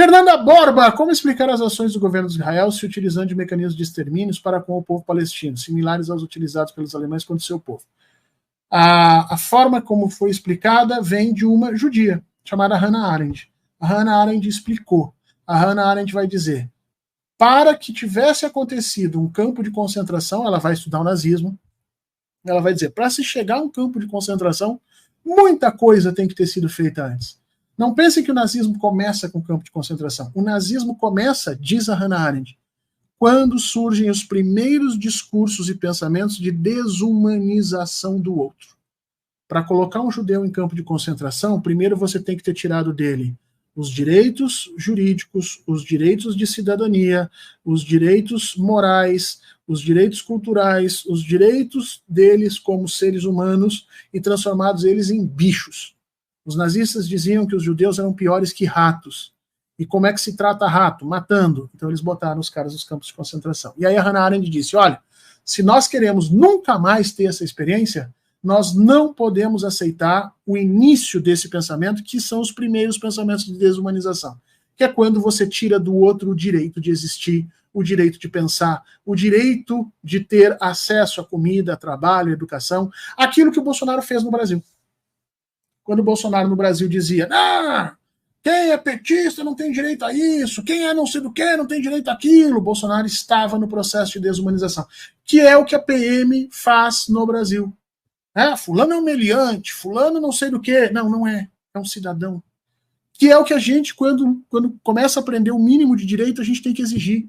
Fernanda Borba, como explicar as ações do governo de Israel se utilizando de mecanismos de extermínios para com o povo palestino, similares aos utilizados pelos alemães contra o seu povo? A forma como foi explicada vem de uma judia, chamada Hannah Arendt. A Hannah Arendt explicou. A Hannah Arendt vai dizer, para que tivesse acontecido um campo de concentração, ela vai estudar o nazismo, ela vai dizer, para se chegar a um campo de concentração, muita coisa tem que ter sido feita antes. Não pense que o nazismo começa com o campo de concentração. O nazismo começa, diz a Hannah Arendt, quando surgem os primeiros discursos e pensamentos de desumanização do outro. Para colocar um judeu em campo de concentração, primeiro você tem que ter tirado dele os direitos jurídicos, os direitos de cidadania, os direitos morais, os direitos culturais, os direitos deles como seres humanos e transformados eles em bichos. Os nazistas diziam que os judeus eram piores que ratos. E como é que se trata rato? Matando. Então eles botaram os caras nos campos de concentração. E aí a Hannah Arendt disse, olha, se nós queremos nunca mais ter essa experiência, nós não podemos aceitar o início desse pensamento, que são os primeiros pensamentos de desumanização, que é quando você tira do outro o direito de existir, o direito de pensar, o direito de ter acesso à comida, a trabalho, à educação, aquilo que o Bolsonaro fez no Brasil. Quando o Bolsonaro no Brasil dizia, quem é petista não tem direito a isso, quem é não sei do que não tem direito àquilo, o Bolsonaro estava no processo de desumanização, que é o que a PM faz no Brasil. Fulano é um meliante, fulano não sei do que. Não, não é. É um cidadão. Que é o que a gente, quando começa a aprender o mínimo de direito, a gente tem que exigir.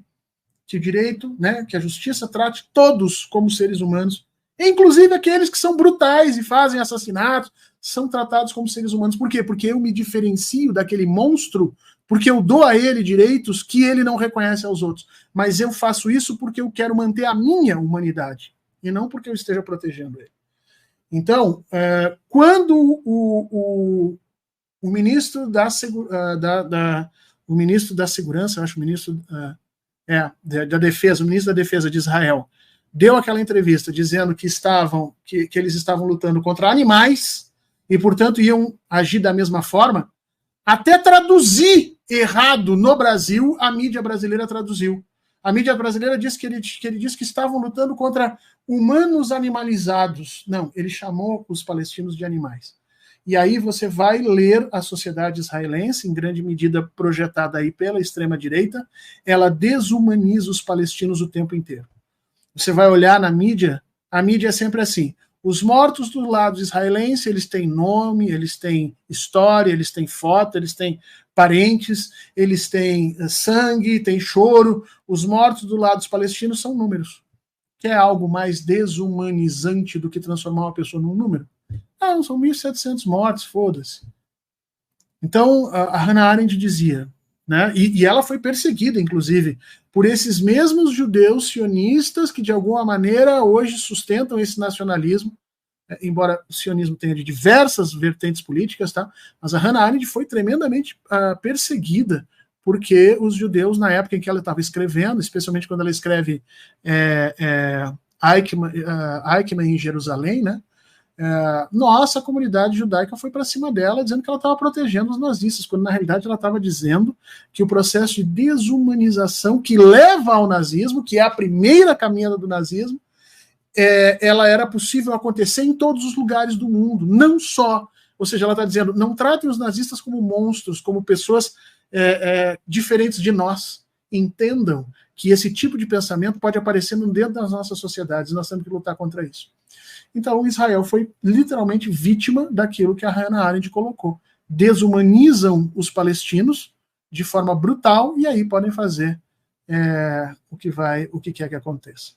Que o direito, que a justiça trate todos como seres humanos, inclusive aqueles que são brutais e fazem assassinatos, são tratados como seres humanos. Por quê? Porque eu me diferencio daquele monstro, porque eu dou a ele direitos que ele não reconhece aos outros. Mas eu faço isso porque eu quero manter a minha humanidade, e não porque eu esteja protegendo ele. Então, quando o ministro da Segurança, acho, o ministro da Defesa, o ministro da Defesa de Israel, deu aquela entrevista dizendo que eles estavam lutando contra animais e, portanto, iam agir da mesma forma, até traduzir errado no Brasil, a mídia brasileira traduziu. A mídia brasileira disse que ele disse que estavam lutando contra humanos animalizados. Não, ele chamou os palestinos de animais. E aí você vai ler a sociedade israelense, em grande medida projetada aí pela extrema-direita, ela desumaniza os palestinos o tempo inteiro. Você vai olhar na mídia, a mídia é sempre assim. Os mortos do lado israelense, eles têm nome, eles têm história, eles têm foto, eles têm parentes, eles têm sangue, têm choro. Os mortos do lado dos palestinos são números. Quer algo mais desumanizante do que transformar uma pessoa num número? Não, são 1.700 mortos, foda-se. Então, a Hannah Arendt dizia, e ela foi perseguida, inclusive, por esses mesmos judeus sionistas que, de alguma maneira, hoje sustentam esse nacionalismo, embora o sionismo tenha de diversas vertentes políticas, mas a Hannah Arendt foi tremendamente perseguida, porque os judeus, na época em que ela estava escrevendo, especialmente quando ela escreve Eichmann em Jerusalém, a comunidade judaica foi para cima dela, dizendo que ela estava protegendo os nazistas, quando na realidade ela estava dizendo que o processo de desumanização que leva ao nazismo, que é a primeira caminhada do nazismo, ela era possível acontecer em todos os lugares do mundo, não só, ou seja, ela está dizendo, não tratem os nazistas como monstros, como pessoas diferentes de nós, entendam que esse tipo de pensamento pode aparecer dentro das nossas sociedades, e nós temos que lutar contra isso. Então, Israel foi literalmente vítima daquilo que a Hannah Arendt colocou. Desumanizam os palestinos de forma brutal e aí podem fazer o que quer que aconteça.